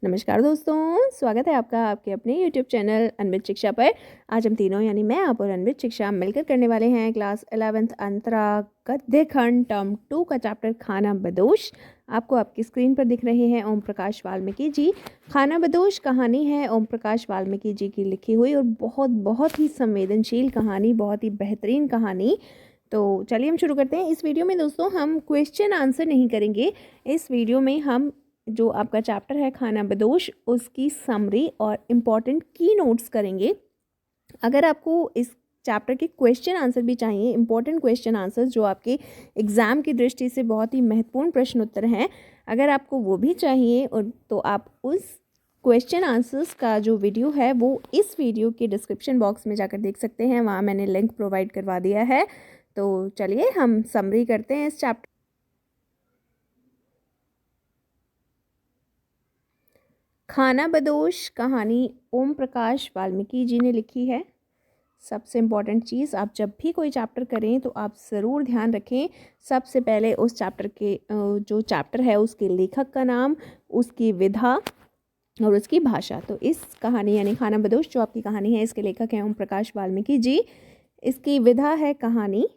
नमस्कार दोस्तों, स्वागत है आपका आपके अपने YouTube चैनल अनवित शिक्षा पर। आज हम तीनों यानी मैं, आप और अनवित शिक्षा मिलकर करने वाले हैं क्लास 11th अंतरा गद्य खंड टर्म 2 का चैप्टर खाना बदोश। आपको आपकी स्क्रीन पर दिख रहे हैं ओम प्रकाश वाल्मीकि जी। खाना बदोश कहानी है ओम प्रकाश वाल्मीकि जी की लिखी हुई और बहुत ही संवेदनशील कहानी, बहुत ही बेहतरीन कहानी। तो चलिए हम शुरू करते हैं। इस वीडियो में दोस्तों हम क्वेश्चन आंसर नहीं करेंगे। इस वीडियो में हम जो आपका चैप्टर है खाना बदोश, उसकी समरी और इम्पॉर्टेंट की नोट्स करेंगे। अगर आपको इस चैप्टर के क्वेश्चन आंसर भी चाहिए, इम्पॉर्टेंट क्वेश्चन आंसर जो आपके एग्ज़ाम की दृष्टि से बहुत ही महत्वपूर्ण प्रश्न उत्तर हैं, अगर आपको वो भी चाहिए और तो आप उस क्वेश्चन आंसर्स का जो वीडियो है वो इस वीडियो के डिस्क्रिप्शन बॉक्स में जाकर देख सकते हैं। वहाँ मैंने लिंक प्रोवाइड करवा दिया है। तो चलिए हम समरी करते हैं इस चैप्टर। खाना बदोश कहानी ओम प्रकाश वाल्मीकि जी ने लिखी है। सबसे इम्पॉर्टेंट चीज़, आप जब भी कोई चैप्टर करें तो आप ज़रूर ध्यान रखें सबसे पहले उस चैप्टर के जो चैप्टर है उसके लेखक का नाम, उसकी विधा और उसकी भाषा। तो इस कहानी यानी खाना बदोश जो आपकी कहानी है, इसके लेखक हैं ओम प्रकाश वाल्मीकि जी। इसकी विधा है कहानी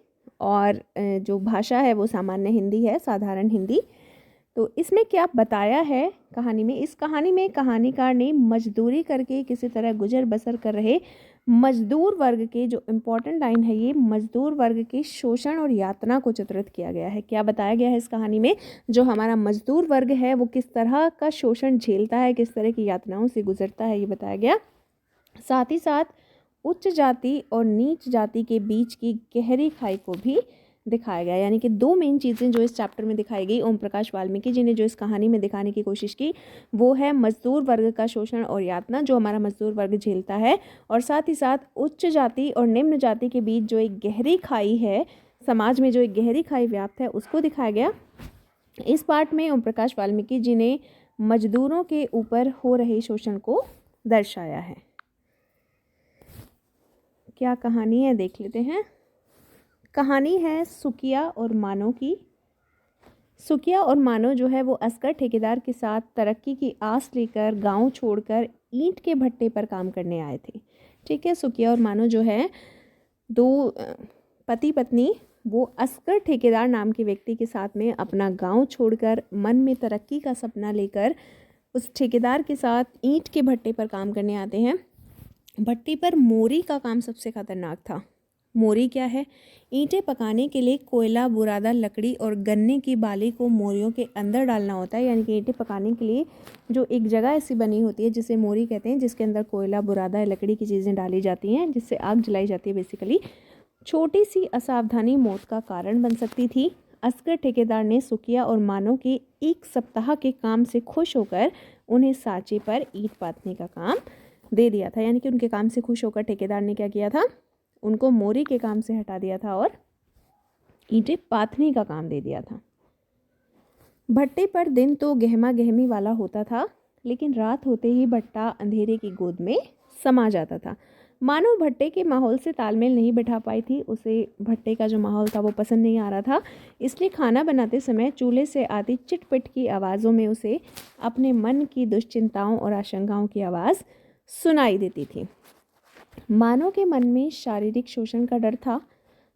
और जो भाषा है वो सामान्य हिंदी है, साधारण हिंदी। तो इसमें क्या बताया है कहानी में, इस कहानी में कहानीकार ने मजदूरी करके किसी तरह गुजर बसर कर रहे मजदूर वर्ग के, जो इम्पोर्टेंट लाइन है ये, मजदूर वर्ग के शोषण और यातना को चित्रित किया गया है। क्या बताया गया है इस कहानी में, जो हमारा मजदूर वर्ग है वो किस तरह का शोषण झेलता है, किस तरह की यातनाओं से गुजरता है, ये बताया गया। साथ ही साथ उच्च जाति और नीच जाति के बीच की गहरी खाई को भी दिखाया गया। यानी कि दो मेन चीज़ें जो इस चैप्टर में दिखाई गई, ओम प्रकाश वाल्मीकि जी ने जो इस कहानी में दिखाने की कोशिश की, वो है मजदूर वर्ग का शोषण और यातना जो हमारा मजदूर वर्ग झेलता है, और साथ ही साथ उच्च जाति और निम्न जाति के बीच जो एक गहरी खाई है, समाज में जो एक गहरी खाई व्याप्त है, उसको दिखाया गया। इस पार्ट में ओम प्रकाश वाल्मीकि जी ने मजदूरों के ऊपर हो रहे शोषण को दर्शाया है। क्या कहानी है देख लेते हैं। कहानी है सुकिया और मानो की। सुकिया और मानो जो है वो असगर ठेकेदार के साथ तरक्की की आस लेकर गांव छोड़कर ईंट के भट्टे पर काम करने आए थे। ठीक है, सुकिया और मानो जो है दो पति पत्नी, वो असगर ठेकेदार नाम के व्यक्ति के साथ में अपना गांव छोड़कर मन में तरक्की का सपना लेकर उस ठेकेदार के साथ ईंट के भट्टे पर काम करने आते हैं। भट्टी पर मोरी का काम सबसे खतरनाक था। मोरी क्या है? ईंटें पकाने के लिए कोयला, बुरादा, लकड़ी और गन्ने की बाली को मोरियों के अंदर डालना होता है। यानी कि ईंटें पकाने के लिए जो एक जगह ऐसी बनी होती है जिसे मोरी कहते हैं, जिसके अंदर कोयला, बुरादा, लकड़ी की चीज़ें डाली जाती हैं, जिससे आग जलाई जाती है बेसिकली। छोटी सी असावधानी मौत का कारण बन सकती थी। असगर ठेकेदार ने सुकिया और मानो के एक सप्ताह के काम से खुश होकर उन्हें सांचे पर ईंट पाथने का काम दे दिया था। यानी कि उनके काम से खुश होकर ठेकेदार ने क्या किया था, उनको मोरी के काम से हटा दिया था और ईंटें पाथने का काम दे दिया था। भट्टे पर दिन तो गहमा गहमी वाला होता था, लेकिन रात होते ही भट्टा अंधेरे की गोद में समा जाता था। मानो भट्टे के माहौल से तालमेल नहीं बिठा पाई थी। उसे भट्टे का जो माहौल था वो पसंद नहीं आ रहा था, इसलिए खाना बनाते समय चूल्हे से आती चिटपिट की आवाज़ों में उसे अपने मन की दुश्चिंताओं और आशंकाओं की आवाज़ सुनाई देती थी। मानो के मन में शारीरिक शोषण का डर था,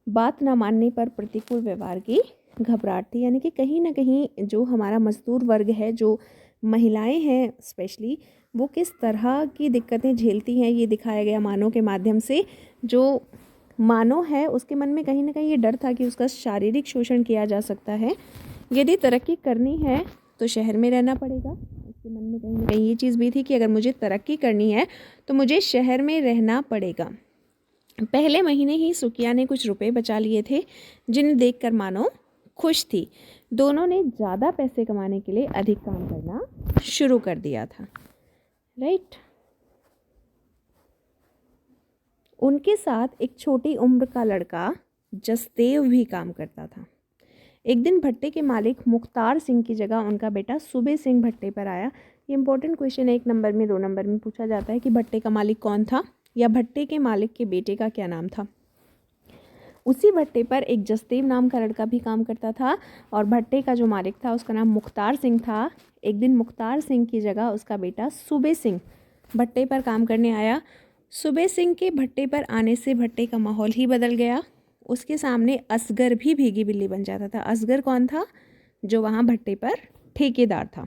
बात न मानने पर प्रतिकूल व्यवहार की घबराहट थी। यानी कि कहीं ना कहीं जो हमारा मजदूर वर्ग है, जो महिलाएं हैं स्पेशली, वो किस तरह की दिक्कतें झेलती हैं ये दिखाया गया मानो के माध्यम से। जो मानो है उसके मन में कहीं ना कहीं ये डर था कि उसका शारीरिक शोषण किया जा सकता है। यदि तरक्की करनी है तो शहर में रहना पड़ेगा। उसके मन में कहीं ना कहीं ये चीज़ भी थी कि अगर मुझे तरक्की करनी है तो मुझे शहर में रहना पड़ेगा। पहले महीने ही सुकिया ने कुछ रुपए बचा लिए थे, जिन्हें देखकर मानो खुश थी। दोनों ने ज़्यादा पैसे कमाने के लिए अधिक काम करना शुरू कर दिया था। राइट। उनके साथ एक छोटी उम्र का लड़का जसदेव भी काम करता था। एक दिन भट्टे के मालिक मुख्तार सिंह की जगह उनका बेटा सूबे सिंह भट्टे पर आया। ये इंपॉर्टेंट क्वेश्चन है, 1 नंबर में 2 नंबर में पूछा जाता है कि भट्टे का मालिक कौन था या भट्टे के मालिक के बेटे का क्या नाम था। उसी भट्टे पर एक जसदेव नाम का लड़का भी काम करता था और भट्टे का जो मालिक था उसका नाम मुख्तार सिंह था। एक दिन मुख्तार सिंह की जगह उसका बेटा सूबे सिंह भट्टे पर काम करने आया। सूबे सिंह के भट्टे पर आने से भट्टे का माहौल ही बदल गया। उसके सामने असगर भी भीगी बिल्ली बन जाता था। असगर कौन था? जो वहाँ भट्टे पर ठेकेदार था।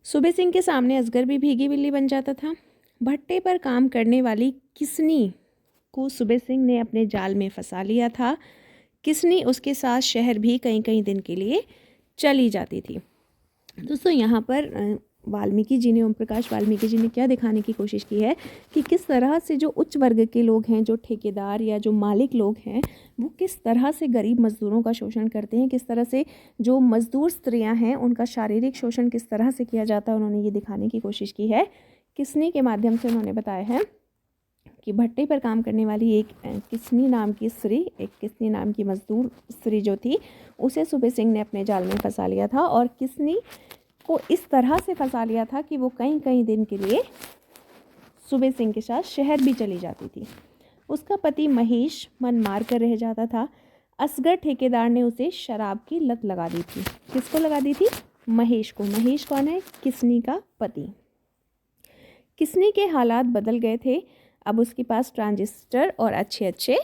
सूबे सिंह के सामने असगर भी भीगी बिल्ली बन जाता था। भट्टे पर काम करने वाली किसनी को सूबे सिंह ने अपने जाल में फंसा लिया था। किसनी उसके साथ शहर भी कई कई दिन के लिए चली जाती थी। दोस्तों यहाँ पर वाल्मीकि जी ने, ओम प्रकाश वाल्मीकि जी ने क्या दिखाने की कोशिश की है कि किस तरह से जो उच्च वर्ग के लोग हैं, जो ठेकेदार या जो मालिक लोग हैं, वो किस तरह से गरीब मज़दूरों का शोषण करते हैं, किस तरह से जो मज़दूर स्त्रियां हैं उनका शारीरिक शोषण किस तरह से किया जाता है। उन्होंने ये दिखाने की कोशिश की है। किसनी के माध्यम से उन्होंने बताया है कि भट्टे पर काम करने वाली एक किसनी नाम की स्त्री, एक किसनी नाम की मज़दूर स्त्री जो थी, उसे सूबे सिंह ने अपने जाल में फंसा लिया था और किसनी को इस तरह से फंसा लिया था कि वो कई कई दिन के लिए सूबे सिंह के साथ शहर भी चली जाती थी। उसका पति महेश मन मार कर रह जाता था। असगर ठेकेदार ने उसे शराब की लत लगा दी थी। किसको लगा दी थी? महेश को। महेश कौन है? किसनी का पति। किसनी के हालात बदल गए थे। अब उसके पास ट्रांजिस्टर और अच्छे अच्छे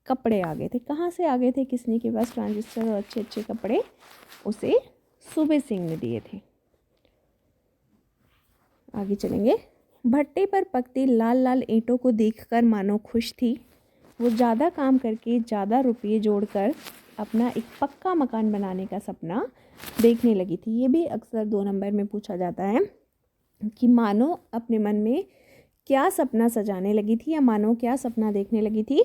कपड़े आ गए थे। कहाँ से आ गए थे किसनी के पास ट्रांजिस्टर और अच्छे अच्छे कपड़े? उसे सूबे सिंह ने दिए थे। आगे चलेंगे। भट्टे पर पकती लाल लाल ईंटों को देखकर मानो खुश थी। वो ज़्यादा काम करके ज़्यादा रुपये जोड़कर अपना एक पक्का मकान बनाने का सपना देखने लगी थी। ये भी अक्सर 2 नंबर में पूछा जाता है कि मानो अपने मन में क्या सपना सजाने लगी थी, या मानो क्या सपना देखने लगी थी।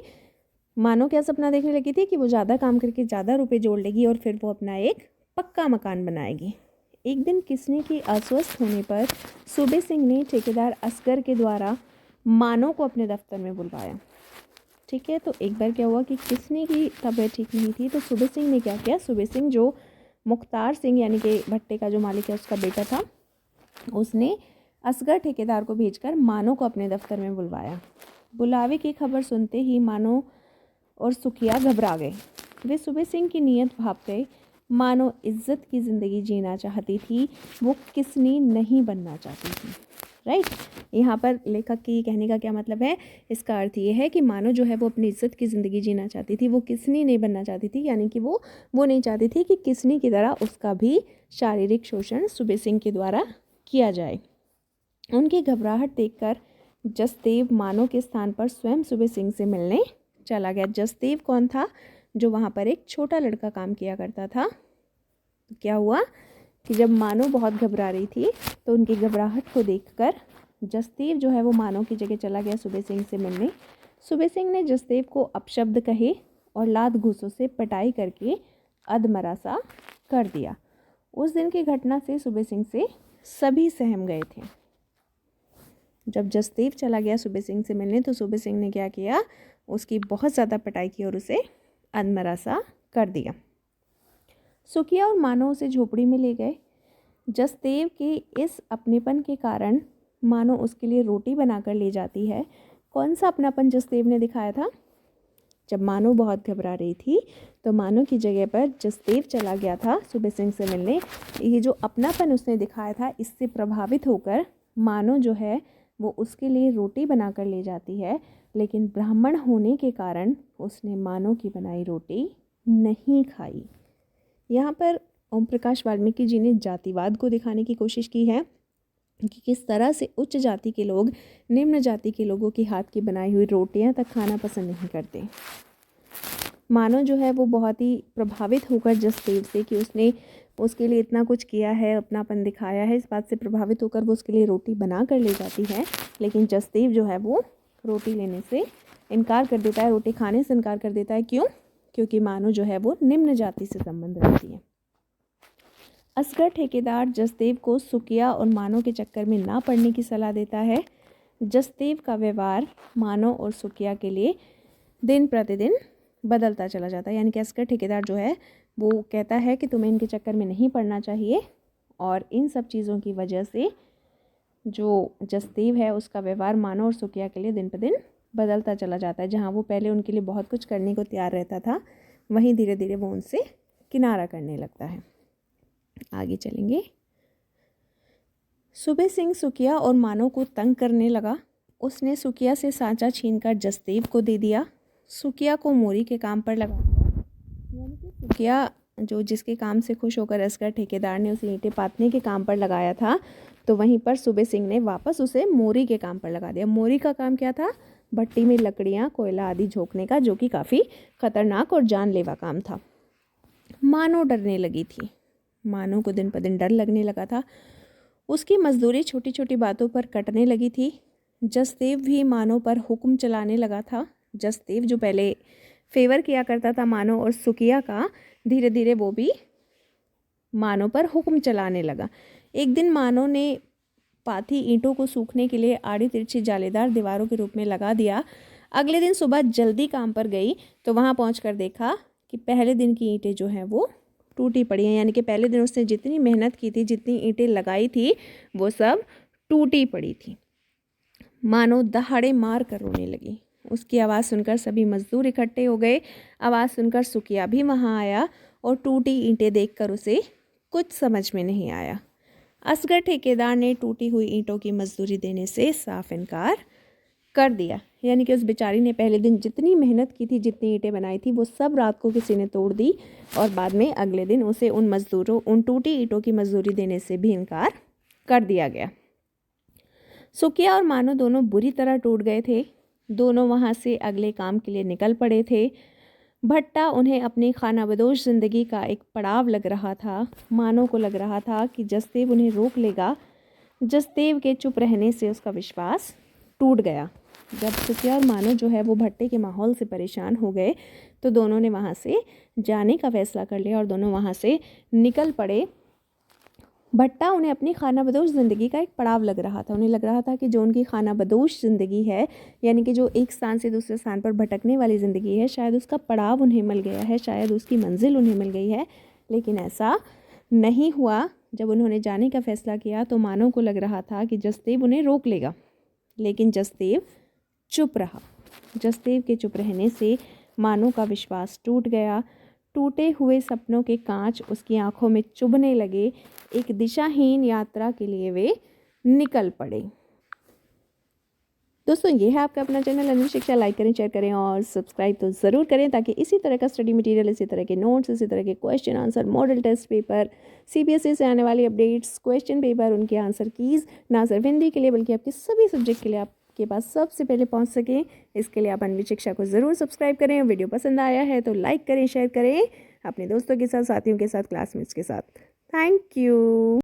मानो क्या सपना देखने लगी थी कि वो ज़्यादा काम करके ज़्यादा रुपये जोड़ लेगी और फिर वो अपना एक पक्का मकान बनाएगी। एक दिन किसनी की अस्वस्थ होने पर सूबे सिंह ने ठेकेदार असगर के द्वारा मानो को अपने दफ्तर में बुलवाया। ठीक है, तो एक बार क्या हुआ कि किसनी की तबीयत ठीक नहीं थी, तो सूबे सिंह ने क्या किया, सूबे सिंह जो मुख्तार सिंह यानी कि भट्टे का जो मालिक है उसका बेटा था, उसने असगर ठेकेदार को भेजकर मानो को अपने दफ्तर में बुलवाया। बुलावे की खबर सुनते ही मानो और सुखिया घबरा गए। वे सूबे सिंह की नीयत भाप गए। मानो इज्जत की ज़िंदगी जीना चाहती थी, वो किसनी नहीं बनना चाहती थी। राइट, यहाँ पर लेखक की कहने का क्या मतलब है? इसका अर्थ ये है कि मानो जो है वो अपनी इज्जत की ज़िंदगी जीना चाहती थी, वो किसनी नहीं बनना चाहती थी, यानी कि वो नहीं चाहती थी कि किसनी की तरह उसका भी शारीरिक शोषण सूबे सिंह के द्वारा किया जाए। उनकी घबराहट देखकर जसदेव मानो के स्थान पर स्वयं सूबे सिंह से मिलने चला गया। जसदेव कौन था? जो वहाँ पर एक छोटा लड़का काम किया करता था। तो क्या हुआ कि जब मानो बहुत घबरा रही थी तो उनकी घबराहट को देखकर जसदेव जो है वो मानो की जगह चला गया सूबे सिंह से मिलने। सूबे सिंह ने जसदेव को अपशब्द कहे और लात घूंसों से पिटाई करके अधमरा सा कर दिया। उस दिन की घटना से सूबे सिंह से सभी सहम गए थे। जब जसदेव चला गया सूबे सिंह से मिलने तो सूबे सिंह ने क्या किया, उसकी बहुत ज़्यादा पिटाई की और उसे अधमरा सा कर दिया। सुखिया और मानो उसे झोपड़ी में ले गए। जसदेव के इस अपनेपन के कारण मानो उसके लिए रोटी बनाकर ले जाती है। कौन सा अपनापन जसदेव ने दिखाया था? जब मानो बहुत घबरा रही थी तो मानो की जगह पर जसदेव चला गया था सूबे सिंह से मिलने। ये जो अपनापन उसने दिखाया था, इससे प्रभावित होकर मानो जो है वो उसके लिए रोटी बनाकर ले जाती है, लेकिन ब्राह्मण होने के कारण उसने मानो की बनाई रोटी नहीं खाई। यहाँ पर ओम प्रकाश वाल्मीकि जी ने जातिवाद को दिखाने की कोशिश की है कि किस तरह से उच्च जाति के लोग निम्न जाति के लोगों के हाथ की बनाई हुई रोटियां तक खाना पसंद नहीं करते। मानो जो है वो बहुत ही प्रभावित होकर जसदेव से कि उसने उसके लिए इतना कुछ किया है, अपनापन दिखाया है, इस बात से प्रभावित होकर वो उसके लिए रोटी बना कर ले जाती है, लेकिन जसदेव जो है वो रोटी लेने से इनकार कर देता है, रोटी खाने से इनकार कर देता है। क्यों? क्योंकि मानो जो है वो निम्न जाति से संबंध रखती है। असगर ठेकेदार जसदेव को सुखिया और मानो के चक्कर में ना पड़ने की सलाह देता है। जसदेव का व्यवहार मानो और सुखिया के लिए दिन प्रतिदिन बदलता चला जाता है, यानी कि असगर ठेकेदार जो है वो कहता है कि तुम्हें इनके चक्कर में नहीं पड़ना चाहिए, और इन सब चीज़ों की वजह से जो जसदेव है उसका व्यवहार मानो और सुखिया के लिए दिन पर दिन बदलता चला जाता है। जहाँ वो पहले उनके लिए बहुत कुछ करने को तैयार रहता था, वहीं धीरे धीरे वो उनसे किनारा करने लगता है। आगे चलेंगे। सूबे सिंह सुकिया और मानो को तंग करने लगा। उसने सुकिया से सांचा छीनकर जसदेव को दे दिया। सुकिया को मोरी के काम पर लगा दिया। यानी कि सुकिया जो जिसके काम से खुश होकर असगर ठेकेदार ने उसे ईंटें पाथने के काम पर लगाया था, तो वहीं पर सूबे सिंह ने वापस उसे मोरी के काम पर लगा दिया। मोरी का काम क्या था? भट्टी में लकड़ियाँ, कोयला आदि झोंकने का, जो कि काफ़ी खतरनाक और जानलेवा काम था। मानो डरने लगी थी। मानो को दिन पर दिन डर लगने लगा था। उसकी मजदूरी छोटी छोटी बातों पर कटने लगी थी। जसदेव भी मानो पर हुक्म चलाने लगा था। जसदेव जो पहले फेवर किया करता था मानो और सुकिया का, धीरे धीरे वो भी मानो पर हुक्म चलाने लगा। एक दिन मानो ने पाथी ईंटों को सूखने के लिए आड़ी तिरछी जालीदार दीवारों के रूप में लगा दिया। अगले दिन सुबह जल्दी काम पर गई तो वहाँ पहुंचकर देखा कि पहले दिन की ईंटें जो हैं वो टूटी पड़ी हैं। यानी कि पहले दिन उसने जितनी मेहनत की थी, जितनी ईंटें लगाई थी, वो सब टूटी पड़ी थी। मानो दहाड़े मार कर रोने लगी। उसकी आवाज़ सुनकर सभी मजदूर इकट्ठे हो गए। आवाज़ सुनकर सुकिया भी वहाँ आया और टूटी ईंटें देखकर उसे कुछ समझ में नहीं आया। असगर ठेकेदार ने टूटी हुई ईंटों की मजदूरी देने से साफ इनकार कर दिया। यानी कि उस बेचारी ने पहले दिन जितनी मेहनत की थी, जितनी ईंटें बनाई थी, वो सब रात को किसी ने तोड़ दी और बाद में अगले दिन उसे उन टूटी ईंटों की मजदूरी देने से भी इनकार कर दिया गया। सुकिया और मानो दोनों बुरी तरह टूट गए थे। दोनों वहाँ से अगले काम के लिए निकल पड़े थे। भट्टा उन्हें अपनी खानाबदोश ज़िंदगी का एक पड़ाव लग रहा था। मानो को लग रहा था कि जसदेव उन्हें रोक लेगा। जसदेव के चुप रहने से उसका विश्वास टूट गया। जब सुकिया और मानो जो है वो भट्टे के माहौल से परेशान हो गए, तो दोनों ने वहाँ से जाने का फैसला कर लिया और दोनों वहाँ से निकल पड़े। भट्टा उन्हें अपनी खानाबदोश ज़िंदगी का एक पड़ाव लग रहा था। उन्हें लग रहा था कि जो उनकी खानाबदोश ज़िंदगी है, यानी कि जो एक स्थान से दूसरे स्थान पर भटकने वाली ज़िंदगी है, शायद उसका पड़ाव उन्हें मिल गया है, शायद उसकी मंजिल उन्हें मिल गई है। लेकिन ऐसा नहीं हुआ। जब उन्होंने जाने का फ़ैसला किया तो मानो को लग रहा था कि जसदेव उन्हें रोक लेगा, लेकिन जसदेव चुप रहा। जसदेव के चुप रहने से मानो का विश्वास टूट गया। टूटे हुए सपनों के कांच उसकी आंखों में चुभने लगे। एक दिशाहीन यात्रा के लिए वे निकल पड़े। दोस्तों, ये है आपका अपना चैनल अनवी शिक्षा। लाइक करें, शेयर करें और सब्सक्राइब तो ज़रूर करें, ताकि इसी तरह का स्टडी मटेरियल, इसी तरह के नोट्स, इसी तरह के question answer, model test paper, CBSE से आने वाली अपडेट्स, क्वेश्चन पेपर, उनके आंसर कीज़, ना सिर्फ हिंदी के लिए बल्कि आपके सभी सब्जेक्ट के लिए आपके पास सबसे पहले पहुंच सकें। इसके लिए आप अनवी शिक्षा को ज़रूर सब्सक्राइब करें। वीडियो पसंद आया है तो लाइक करें, शेयर करें अपने दोस्तों के साथ, साथियों के साथ, क्लासमेट्स के साथ। Thank you.